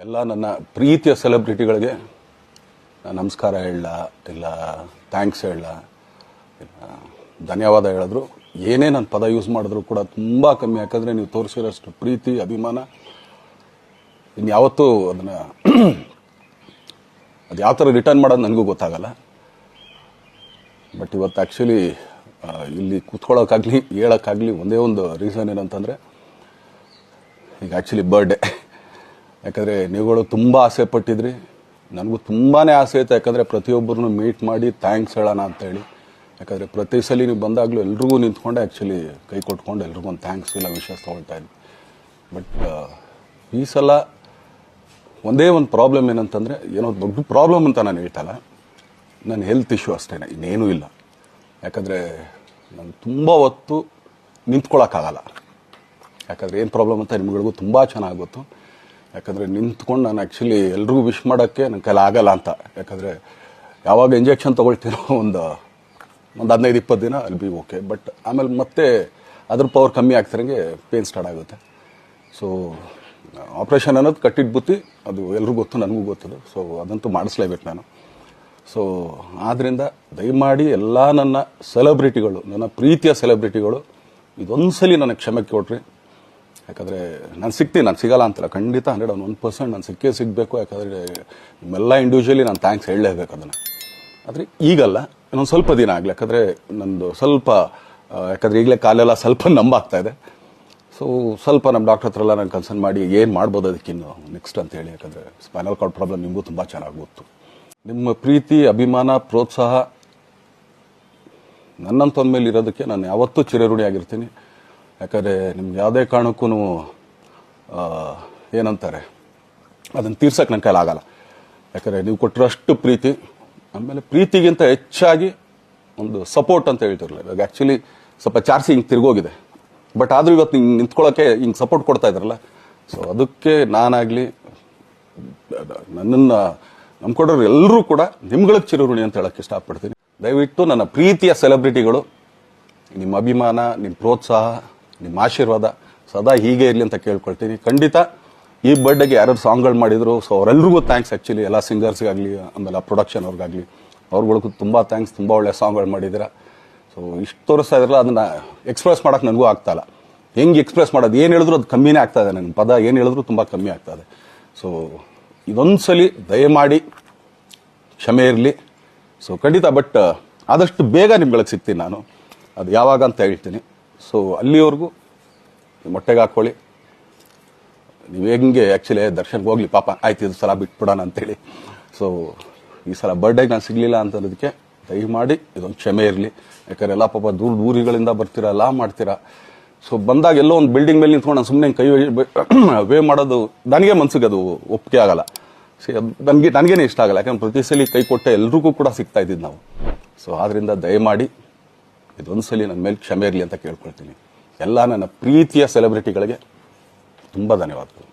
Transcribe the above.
ಎಲ್ಲ ನನ್ನ ಪ್ರೀತಿಯ ಸೆಲೆಬ್ರಿಟಿಗಳಿಗೆ ನಾನು ನಮಸ್ಕಾರ ಹೇಳಲ್ಲ, ಇಲ್ಲ ಥ್ಯಾಂಕ್ಸ್ ಹೇಳಲ್ಲ, ಇಲ್ಲ ಧನ್ಯವಾದ ಹೇಳಿದ್ರು ಏನೇ ನಾನು ಪದ ಯೂಸ್ ಮಾಡಿದ್ರು ಕೂಡ ತುಂಬ ಕಮ್ಮಿ. ಯಾಕಂದರೆ ನೀವು ತೋರಿಸಿರೋಷ್ಟು ಪ್ರೀತಿ ಅಭಿಮಾನ ಇನ್ಯಾವತ್ತೂ ಅದನ್ನು ಅದು ಯಾವ ಥರ ರಿಟರ್ನ್ ಮಾಡೋದು ನನಗೂ ಗೊತ್ತಾಗಲ್ಲ. ಬಟ್ ಇವತ್ತು ಆ್ಯಕ್ಚುಲಿ ಇಲ್ಲಿ ಕೂತ್ಕೊಳ್ಳೋಕ್ಕಾಗಲಿ ಹೇಳೋಕ್ಕಾಗಲಿ ಒಂದೇ ಒಂದು ರೀಸನ್ ಏನಂತಂದರೆ ಈಗ ಆ್ಯಕ್ಚುಲಿ ಬರ್ಡೇ. ಯಾಕಂದರೆ ನೀವುಗಳು ತುಂಬ ಆಸೆ ಪಟ್ಟಿದ್ರಿ, ನನಗೂ ತುಂಬಾ ಆಸೆ ಇತ್ತು. ಯಾಕಂದರೆ ಪ್ರತಿಯೊಬ್ಬರನ್ನು ಮೀಟ್ ಮಾಡಿ ಥ್ಯಾಂಕ್ಸ್ ಹೇಳೋಣ ಅಂತೇಳಿ. ಯಾಕಂದರೆ ಪ್ರತಿ ಸಲ ನೀವು ಬಂದಾಗಲೂ ಎಲ್ರಿಗೂ ನಿಂತ್ಕೊಂಡೆ ಆ್ಯಕ್ಚುಲಿ ಕೈ ಕೊಟ್ಕೊಂಡು ಎಲ್ರಿಗೂ ಒಂದು ಥ್ಯಾಂಕ್ಸ್ ಇಲ್ಲ ವಿಶಸ್ ತೊಗೊಳ್ತಾ ಇದ್ವಿ. ಬಟ್ ಈ ಸಲ ಒಂದೇ ಒಂದು ಪ್ರಾಬ್ಲಮ್ ಏನಂತಂದರೆ, ಏನೋ ದೊಡ್ಡ ಪ್ರಾಬ್ಲಮ್ ಅಂತ ನಾನು ಹೇಳ್ತಲ್ಲ, ನನ್ನ ಹೆಲ್ತ್ ಇಶ್ಯೂ ಅಷ್ಟೇ, ಇನ್ನೇನೂ ಇಲ್ಲ. ಯಾಕಂದರೆ ನಾನು ತುಂಬ ಹೊತ್ತು ನಿಂತ್ಕೊಳ್ಳೋಕ್ಕಾಗಲ್ಲ. ಯಾಕಂದರೆ ಏನು ಪ್ರಾಬ್ಲಮ್ ಅಂತ ನಿಮ್ಗಳಿಗೂ ತುಂಬ ಚೆನ್ನಾಗಿ ಗೊತ್ತು. ಯಾಕಂದರೆ ನಿಂತ್ಕೊಂಡು ನಾನು ಆ್ಯಕ್ಚುಲಿ ಎಲ್ರಿಗೂ ವಿಶ್ ಮಾಡೋಕ್ಕೆ ನನ್ನ ಕೈಲಿ ಆಗಲ್ಲ ಅಂತ. ಯಾಕಂದರೆ ಯಾವಾಗ ಇಂಜೆಕ್ಷನ್ ತೊಗೊಳ್ತೀನೋ ಒಂದು 15-20 ದಿನ ಅಲ್ಲಿ ಬಿ ಓಕೆ. ಬಟ್ ಆಮೇಲೆ ಮತ್ತೆ ಅದ್ರ ಪವರ್ ಕಮ್ಮಿ ಆಗ್ತಿರಂಗೆ ಪೇನ್ ಸ್ಟಾರ್ಟ್ ಆಗುತ್ತೆ. ಸೊ ಆಪ್ರೇಷನ್ ಅನ್ನೋದು ಕಟ್ಟಿಟ್ಟು ಬುತ್ತಿ, ಅದು ಎಲ್ರಿಗೂ ಗೊತ್ತು, ನನಗೂ ಗೊತ್ತದು. ಸೊ ಅದಂತೂ ಮಾಡಿಸ್ಲೇಬೇಕು ನಾನು. ಸೊ ಆದ್ದರಿಂದ ದಯಮಾಡಿ ಎಲ್ಲ ನನ್ನ ಸೆಲೆಬ್ರಿಟಿಗಳು, ನನ್ನ ಪ್ರೀತಿಯ ಸೆಲೆಬ್ರಿಟಿಗಳು, ಇದೊಂದು ಸಲ ನನಗೆ ಕ್ಷಮೆ ಕೊಡ್ರಿ. ಯಾಕಂದರೆ ನಾನು ಸಿಗ್ತೀನಿ, ನಾನು ಸಿಗಲ್ಲ ಅಂತಲ್ಲ, ಖಂಡಿತ 101% ನಾನು ಸಿಕ್ಕೇ ಸಿಗಬೇಕು. ಯಾಕಂದರೆ ನಿಮ್ಮೆಲ್ಲ ಇಂಡಿವಿಜುವಲಿ ನಾನು ಥ್ಯಾಂಕ್ಸ್ ಹೇಳಲೇಬೇಕು ಅದನ್ನು. ಆದರೆ ಈಗಲ್ಲ, ಇನ್ನೊಂದು ಸ್ವಲ್ಪ ದಿನ ಆಗಲಿ. ಯಾಕಂದರೆ ನಂದು ಸ್ವಲ್ಪ ಯಾಕಂದರೆ ಈಗಲೇ ಕಾಲೆಲ್ಲ ಸ್ವಲ್ಪ ನಂಬಾಗ್ತಾ ಇದೆ. ಸೊ ಸ್ವಲ್ಪ ನಮ್ಮ ಡಾಕ್ಟರ್ ಹತ್ರ ಎಲ್ಲ ನಾನು ಕನ್ಸರ್ನ್ ಮಾಡಿ ಏನು ಮಾಡ್ಬೋದು ಅದಕ್ಕಿನ್ನು ನೆಕ್ಸ್ಟ್ ಅಂತೇಳಿ. ಯಾಕಂದರೆ ಸ್ಪೈನಲ್ ಕಾರ್ಡ್ ಪ್ರಾಬ್ಲಮ್ ನಿಮಗೂ ತುಂಬ ಚೆನ್ನಾಗಿ ಗೊತ್ತು. ನಿಮ್ಮ ಪ್ರೀತಿ, ಅಭಿಮಾನ, ಪ್ರೋತ್ಸಾಹ ನನ್ನಂತೊಂದ ಮೇಲೆ ಇರೋದಕ್ಕೆ ನಾನು ಯಾವತ್ತೂ ಚಿರಋಣಿಯಾಗಿರ್ತೀನಿ. ಯಾಕಂದರೆ ನಿಮ್ಗೆ ಯಾವುದೇ ಕಾರಣಕ್ಕೂ ಏನಂತಾರೆ ಅದನ್ನು ತೀರ್ಸೋಕ್ಕೆ ನನ್ನ ಕೈಲಾಗಲ್ಲ. ಯಾಕಂದರೆ ನೀವು ಕೊಟ್ಟಿರೋಷ್ಟು ಪ್ರೀತಿ, ಆಮೇಲೆ ಪ್ರೀತಿಗಿಂತ ಹೆಚ್ಚಾಗಿ ಒಂದು ಸಪೋರ್ಟ್ ಅಂತ ಹೇಳ್ತಿರಲಿಲ್ಲ. ಇವಾಗ ಆ್ಯಕ್ಚುಲಿ ಸ್ವಲ್ಪ ಚಾರ್ಜಿ ಹಿಂಗೆ ತಿರುಗೋಗಿದೆ. ಬಟ್ ಆದರೂ ಇವತ್ತು ಹಿಂಗೆ ನಿಂತ್ಕೊಳ್ಳೋಕ್ಕೆ ಹಿಂಗೆ ಸಪೋರ್ಟ್ ಕೊಡ್ತಾ ಇದ್ದಾರಲ್ಲ, ಸೊ ಅದಕ್ಕೆ ನಾನಾಗಲಿ ನನ್ನನ್ನು ನಂಬ್ಕೊಡೋರು ಎಲ್ಲರೂ ಕೂಡ ನಿಮ್ಗಳಿಗೆ ಚಿರಋಣಿ ಅಂತ ಹೇಳೋಕ್ಕೆ ಇಷ್ಟಪಡ್ತೀನಿ. ದಯವಿಟ್ಟು ನನ್ನ ಪ್ರೀತಿಯ ಸೆಲೆಬ್ರಿಟಿಗಳು, ನಿಮ್ಮ ಅಭಿಮಾನ, ನಿಮ್ಮ ಪ್ರೋತ್ಸಾಹ, ನಿಮ್ಮ ಆಶೀರ್ವಾದ ಸದಾ ಹೀಗೆ ಇರಲಿ ಅಂತ ಕೇಳ್ಕೊಳ್ತೀನಿ. ಖಂಡಿತ ಈ ಬರ್ಡೇಗೆ ಯಾರು ಸಾಂಗ್ಗಳು ಮಾಡಿದ್ರು, ಸೊ ಅವರೆಲ್ರಿಗೂ ಥ್ಯಾಂಕ್ಸ್. ಆ್ಯಕ್ಚುಲಿ ಎಲ್ಲ ಸಿಂಗರ್ಸ್ಗಾಗಲಿ, ಆಮೇಲೆ ಪ್ರೊಡಕ್ಷನ್ ಅವ್ರಿಗಾಗಲಿ, ಅವ್ರುಗಳಿಗೂ ತುಂಬ ಥ್ಯಾಂಕ್ಸ್. ತುಂಬ ಒಳ್ಳೆ ಸಾಂಗ್ಗಳು ಮಾಡಿದ್ದೀರಾ. ಸೊ ಇಷ್ಟು ತೋರಿಸ್ತಾ ಇದ್ರಲ್ಲ, ಅದನ್ನು ಎಕ್ಸ್ಪ್ರೆಸ್ ಮಾಡೋಕ್ಕೆ ನನಗೂ ಆಗ್ತಾಯಿಲ್ಲ. ಹೆಂಗೆ ಎಕ್ಸ್ಪ್ರೆಸ್ ಮಾಡೋದು, ಏನು ಹೇಳಿದ್ರು ಅದು ಕಮ್ಮಿನೇ ಆಗ್ತಾಯಿದೆ. ನನ್ನ ಪದ ಏನು ಹೇಳಿದ್ರು ತುಂಬ ಕಮ್ಮಿ ಆಗ್ತಾಯಿದೆ. ಸೊ ಇದೊಂದು ಸಲ ದಯಮಾಡಿ ಕ್ಷಮೆ ಇರಲಿ. ಸೊ ಖಂಡಿತ, ಬಟ್ ಆದಷ್ಟು ಬೇಗ ನಿಮ್ಗಳಿಗೆ ಸಿಗ್ತೀನಿ ನಾನು. ಅದು ಯಾವಾಗ ಅಂತ ಹೇಳ್ತೀನಿ. ಸೊ ಅಲ್ಲಿವರೆಗೂ ಮೊಟ್ಟೆಗೆ ಹಾಕ್ಕೊಳ್ಳಿ. ನೀವು ಹೆಂಗೆ ಆ್ಯಕ್ಚುಲಿ ದರ್ಶನ್ಗೆ ಹೋಗ್ಲಿ, ಪಾಪ ಆಯ್ತು ಇದು ಸಲ ಬಿಟ್ಬಿಡೋಣ ಅಂತೇಳಿ. ಸೊ ಈ ಸಲ ಬರ್ಡೇಗೆ ನಾನು ಸಿಗಲಿಲ್ಲ ಅಂತಂದಕ್ಕೆ ದಯಮಾಡಿ ಇದೊಂದು ಕ್ಷಮೆ ಇರಲಿ. ಯಾಕಂದರೆ ಎಲ್ಲ ಪಾಪ ದೂರಗಳಿಂದ ಬರ್ತೀರಾ, ಎಲ್ಲ ಮಾಡ್ತೀರಾ. ಸೊ ಬಂದಾಗ ಎಲ್ಲೋ ಒಂದು ಬಿಲ್ಡಿಂಗ್ ಮೇಲೆ ನಿಂತ್ಕೊಂಡು ನಾನು ಸುಮ್ಮನೆ ಕೈ ವೇ ಮಾಡೋದು ನನಗೆ ಮನ್ಸಿಗೆ ಅದು ಒಪ್ಪಿಗೆ ಆಗಲ್ಲ. ನನಗೇನೆ ಇಷ್ಟ ಆಗಲ್ಲ. ಯಾಕಂದ್ರೆ ಪ್ರತಿ ಸಲ ಕೈ ಕೊಟ್ಟೆ ಎಲ್ರಿಗೂ ಕೂಡ ಸಿಗ್ತಾ ಇದ್ದಿದ್ದು ನಾವು. ಸೊ ಆದ್ದರಿಂದ ದಯಮಾಡಿ ಇದೊಂದು ಸಲ ನನ್ನ ಮೇಲೆ ಕ್ಷಮೆ ಇರಲಿ ಅಂತ ಕೇಳ್ಕೊಳ್ತೀನಿ. ಎಲ್ಲ ನನ್ನ ಪ್ರೀತಿಯ ಸೆಲೆಬ್ರಿಟಿಗಳಿಗೆ ತುಂಬ ಧನ್ಯವಾದಗಳು.